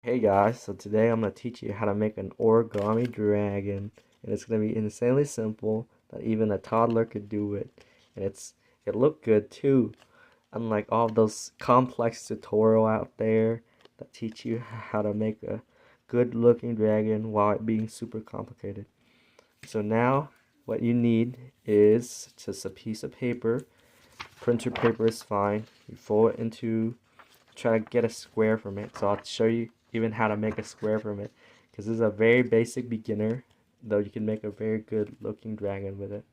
Hey guys, so today I'm going to teach you how to make an origami dragon, and it's going to be insanely simple that even a toddler could do it, and it looked good too, unlike all those complex tutorial out there that teach you how to make a good looking dragon while it being super complicated. So now what you need is just a piece of paper. Printer paper is fine. You fold it into, try to get a square from it. So I'll show you even how to make a square from it, because this is a very basic beginner, though you can make a very good looking dragon with it.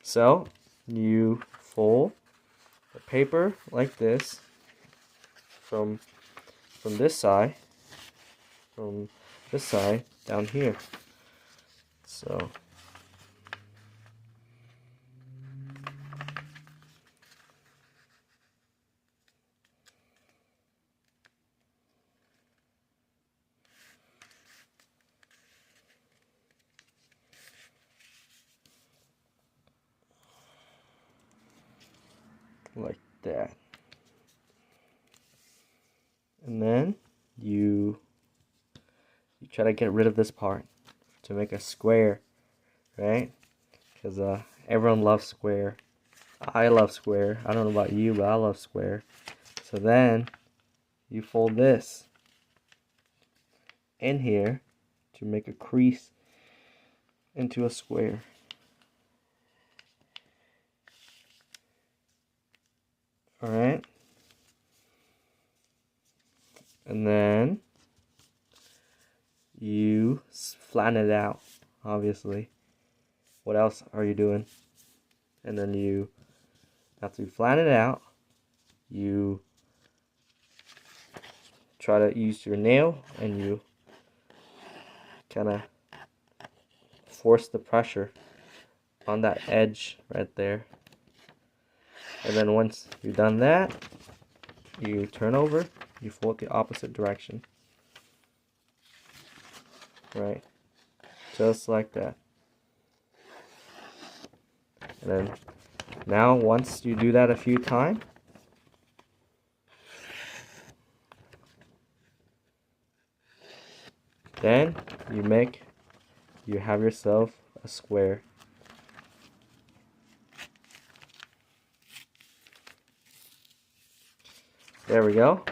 So you fold the paper like this from from this side from this side down here. So like that. And then you try to get rid of this part to make a square, right? Because everyone loves square. I love square. I don't know about you, but I love square. So then you fold this in here to make a crease into a square. Alright? And then you flatten it out, obviously. What else are you doing? And then you, after you flatten it out, you try to use your nail and you kind of force the pressure on that edge right there. And then once you've done that, you turn over, you fold the opposite direction. Right? Just like that. And then now once you do that a few times, then you have yourself a square. There we go.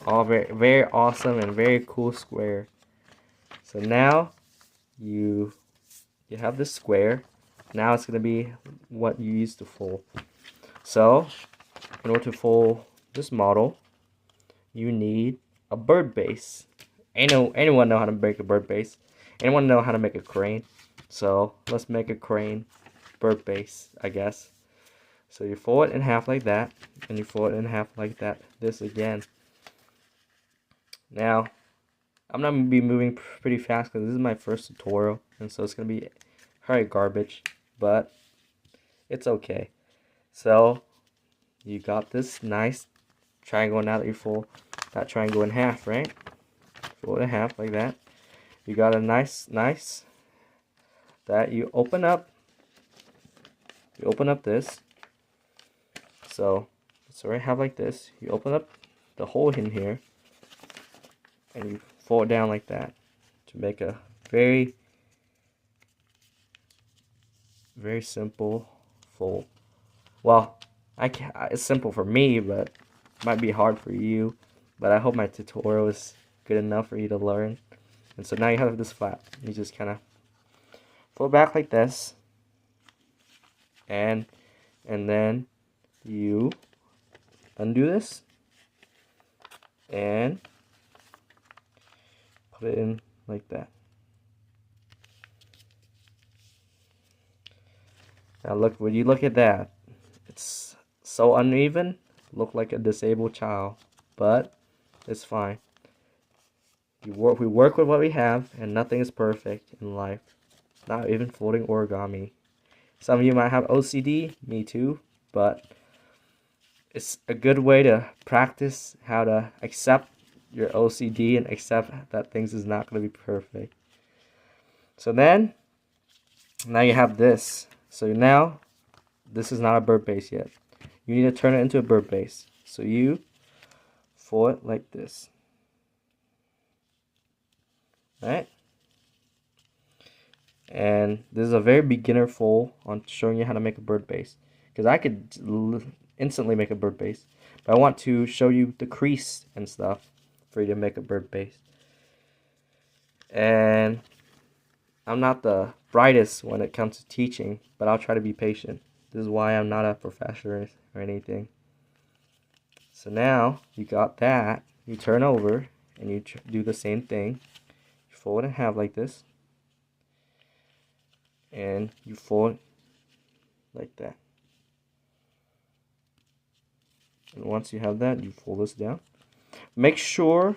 All very, very awesome and very cool square. So now you have this square. Now it's gonna be what you use to fold. So in order to fold this model, you need a bird base. Anyone know how to make a bird base? Anyone know how to make a crane? So let's make a crane bird base, I guess. So you fold it in half like that, and you fold it in half like that. This again. Now, I'm not gonna be moving pretty fast because this is my first tutorial, and so it's gonna be very garbage, but it's okay. So you got this nice triangle. Now that you fold that triangle in half, right? Fold it in half like that. You got a nice that you open up. You open up this. So I have like this. You open up the hole in here, and you fold it down like that to make a very simple fold. Well, it's simple for me, but it might be hard for you. But I hope my tutorial is good enough for you to learn. And so now you have this flap. You just kind of fold back like this, and then you undo this and put it in like that. Now look, when you look at that, it's so uneven, look like a disabled child, but it's fine. We work with what we have, and nothing is perfect in life, not even folding origami. Some of you might have OCD, me too, but it's a good way to practice how to accept your OCD and accept that things is not going to be perfect. So then, now you have this. So now, this is not a bird base yet. You need to turn it into a bird base. So you fold it like this. right? And this is a very beginner fold on showing you how to make a bird base, because I could instantly make a bird base, but I want to show you the crease and stuff for you to make a bird base. And I'm not the brightest when it comes to teaching, but I'll try to be patient. This is why I'm not a professor or anything. So now you got that, you turn over and you do the same thing. You fold it in half like this, and you fold like that. And once you have that, you fold this down. Make sure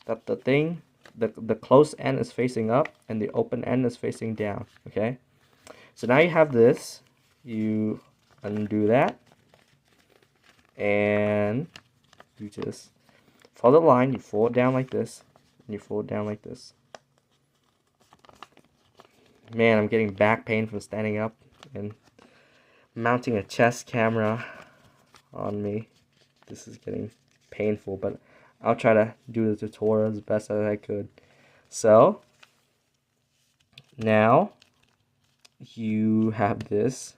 that the closed end is facing up and the open end is facing down, okay? So now you have this, you undo that, and you just follow the line, you fold it down like this, and you fold it down like this. Man, I'm getting back pain from standing up and mounting a chest camera on me. This is getting painful, but I'll try to do the tutorial as best as I could. So now you have this.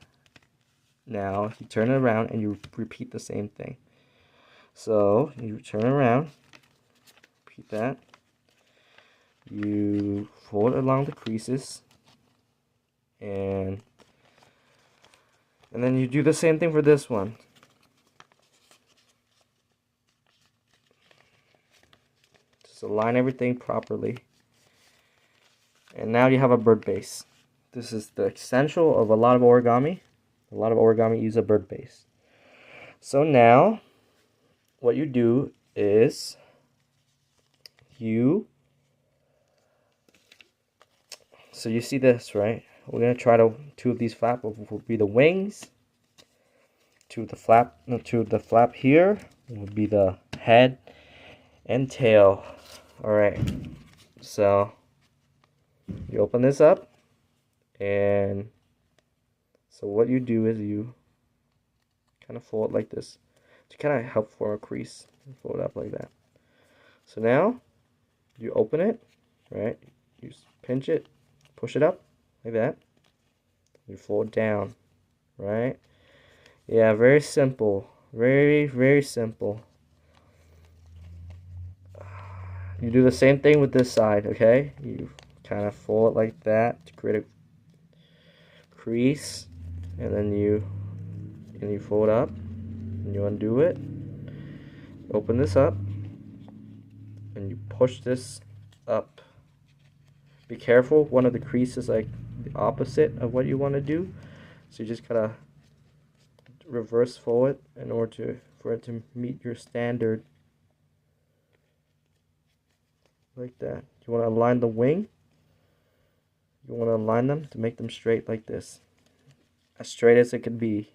Now you turn it around and you repeat the same thing. So you turn around, repeat that. You fold along the creases, and then you do the same thing for this one. Just align everything properly. And now you have a bird base. This is the essential of a lot of origami. A lot of origami use a bird base. So now what you do is you see this, right? We're gonna try to two of these flap will be the wings. To the flap here will be the head and tail. All right. So you open this up, and so what you do is you kind of fold it like this to kind of help form a crease. Fold it up like that. So now you open it, right? You pinch it, push it up like that. You fold down, right? Yeah, very simple. Very, very simple. You do the same thing with this side, okay? You kind of fold it like that to create a crease, and then you fold up, and you undo it. Open this up, and you push this up. Be careful, one of the creases like the opposite of what you want to do, so you just gotta reverse fold it in order for it to meet your standard, like that. You want to align the wing. You want to align them to make them straight like this, as straight as it could be.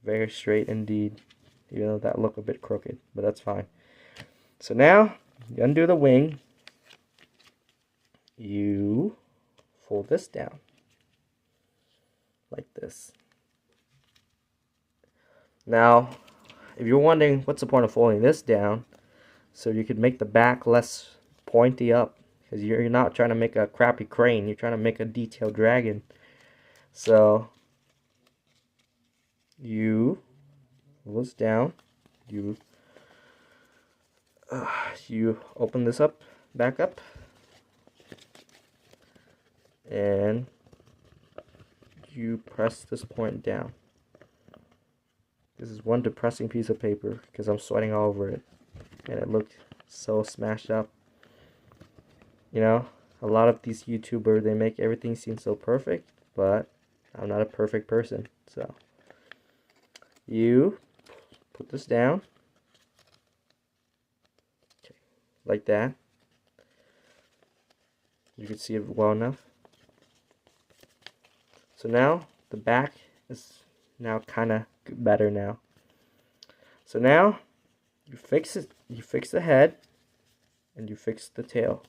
Very straight indeed, even though that look a bit crooked, but that's fine. So now you undo the wing. You fold this down like this. Now, if you're wondering what's the point of folding this down, so you could make the back less pointy up, because you're not trying to make a crappy crane, you're trying to make a detailed dragon. So you fold this down, you open this up, back up, and you press this point down. This is one depressing piece of paper because I'm sweating all over it, and it looked so smashed up. You know, a lot of these YouTubers, they make everything seem so perfect, but I'm not a perfect person. So you put this down, okay, like that. You can see it well enough. So now the back is now kind of better now. So now you fix it. You fix the head, and you fix the tail.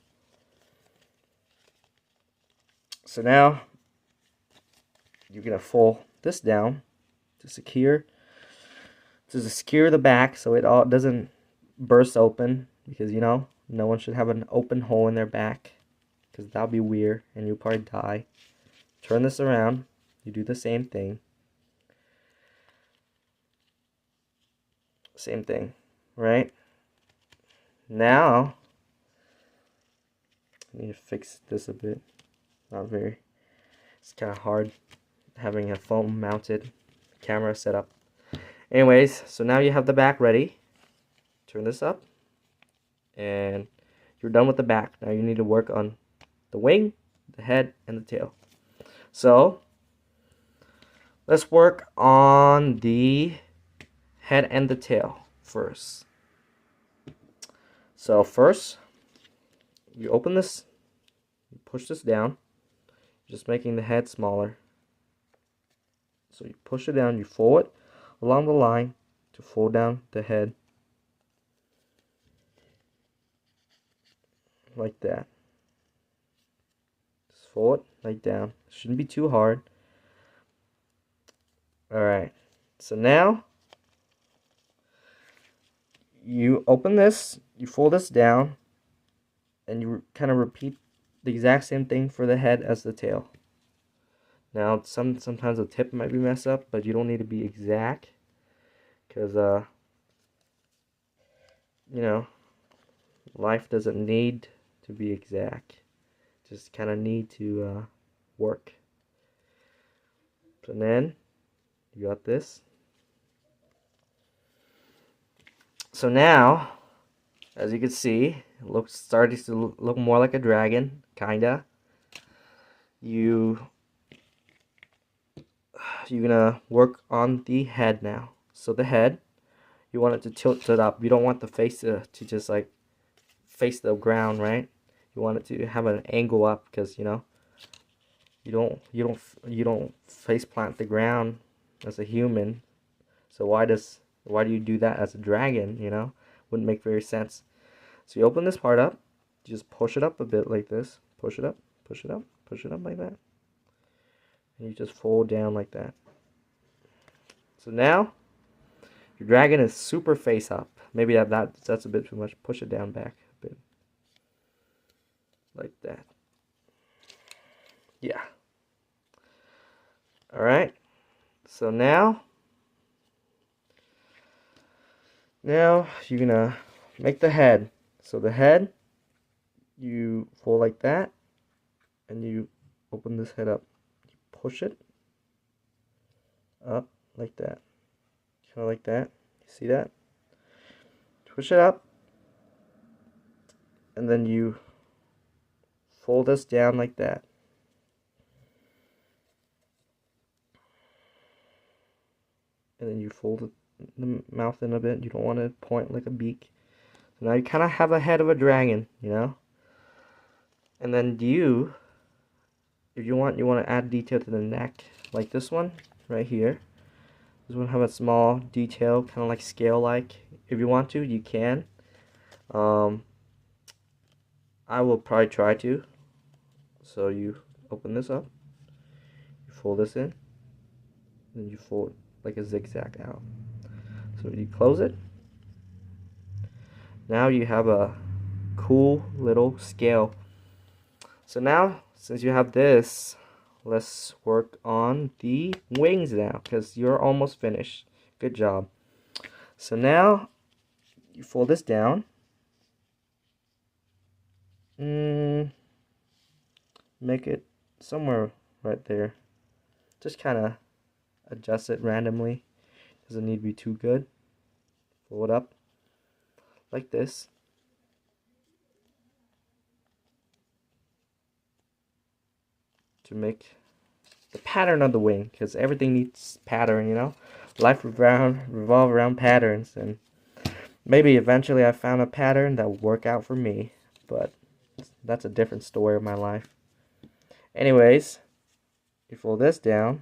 So now you're gonna fold this down to secure the back so it all doesn't burst open, because you know No one should have an open hole in their back, because that'll be weird and you'll probably die. Turn this around. You do the same thing. Same thing, right? Now, I need to fix this a bit. Not very. It's kind of hard having a phone mounted camera set up. Anyways, so now you have the back ready. Turn this up. And you're done with the back. Now you need to work on the wing, the head, and the tail. So, let's work on the head and the tail first. So first, you open this, you push this down, just making the head smaller. So you push it down, you fold it along the line to fold down the head. Like that. Just fold it like down. Shouldn't be too hard. Alright, so now you open this, you fold this down, and you kind of repeat the exact same thing for the head as the tail. Now, sometimes the tip might be messed up, but you don't need to be exact, because you know, life doesn't need to be exact. Just kind of need to work. So then you got this. So now, as you can see, it starting to look more like a dragon, kinda. You're gonna work on the head now. So the head, you want it to tilt it up. You don't want the face to just like face the ground, right? You want it to have an angle up, because you know you don't face plant the ground as a human. So why do you do that as a dragon? You know, wouldn't make very sense. So you open this part up, you just push it up a bit like this. Push it up, push it up, push it up like that. And you just fold down like that. So now your dragon is super face up. Maybe that's a bit too much. Push it down back a bit. Like that. Yeah. Alright. So now you're gonna make the head. So the head, you fold like that, and you open this head up. You push it up like that. Kind of like that. You see that? Push it up, and then you fold this down like that. And then you fold the mouth in a bit. You don't want to point like a beak. So now you kind of have a head of a dragon, you know? And then if you want to add detail to the neck, like this one right here. This one have a small detail, kind of like scale-like. If you want to, you can. I will probably try to. So you open this up, you fold this in, then you fold like a zigzag out. So you close it. Now you have a cool little scale. So now, since you have this, let's work on the wings now, because you're almost finished. Good job. So now you fold this down. Make it somewhere right there. Just kind of adjust it randomly. Doesn't need to be too good. Fold it up like this. To make the pattern of the wing, because everything needs pattern, you know. Life revolve around patterns, and maybe eventually I found a pattern that will work out for me, but that's a different story of my life. Anyways, you fold this down.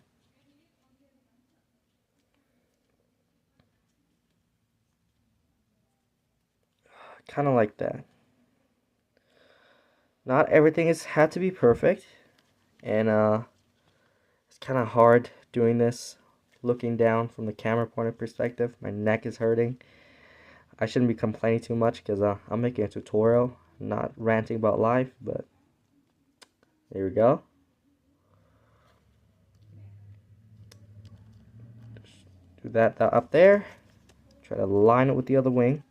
Kind of like that. Not everything had to be perfect, and it's kind of hard doing this looking down from the camera point of perspective. My neck is hurting. I shouldn't be complaining too much because I'm making a tutorial, not ranting about life, but there we go. Just do that up there. Try to line it with the other wing.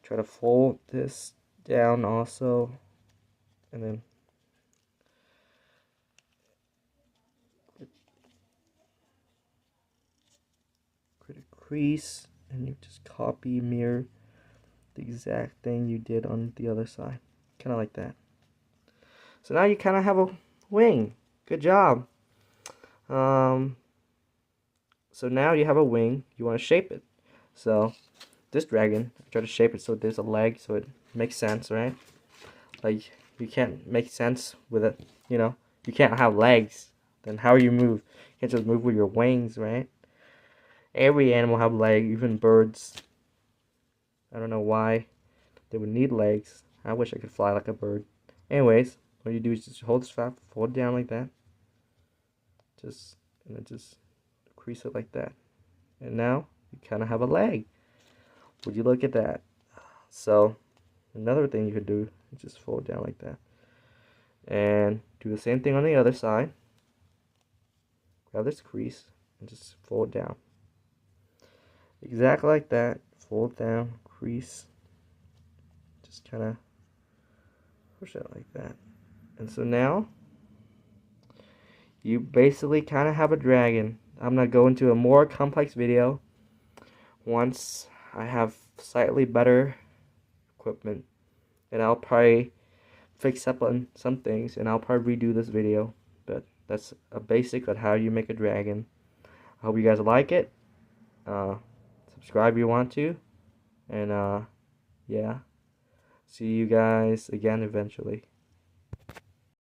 Try to fold this down also, and then create a crease, and you just copy, mirror the exact thing you did on the other side, kind of like that. So now you kind of have a wing. Good job. So now you have a wing. You want to shape it. So this dragon, I try to shape it so there's a leg, so it makes sense, right? Like, you can't make sense with it, you know? You can't have legs. Then how you move? You can't just move with your wings, right? Every animal have legs, even birds. I don't know why they would need legs. I wish I could fly like a bird. Anyways, what you do is just hold this flap, fold it down like that. And then just crease it like that. And now you kind of have a leg. Would you look at that? So another thing you could do is just fold down like that. And do the same thing on the other side. Grab this crease and just fold down. Exactly like that. Fold down, crease. Just kind of push it like that. And so now you basically kind of have a dragon. I'm going to go into a more complex video once I have slightly better equipment, and I'll probably fix up on some things, and I'll probably redo this video. But that's a basic on how you make a dragon. I hope you guys like it. Subscribe if you want to, and yeah, see you guys again eventually.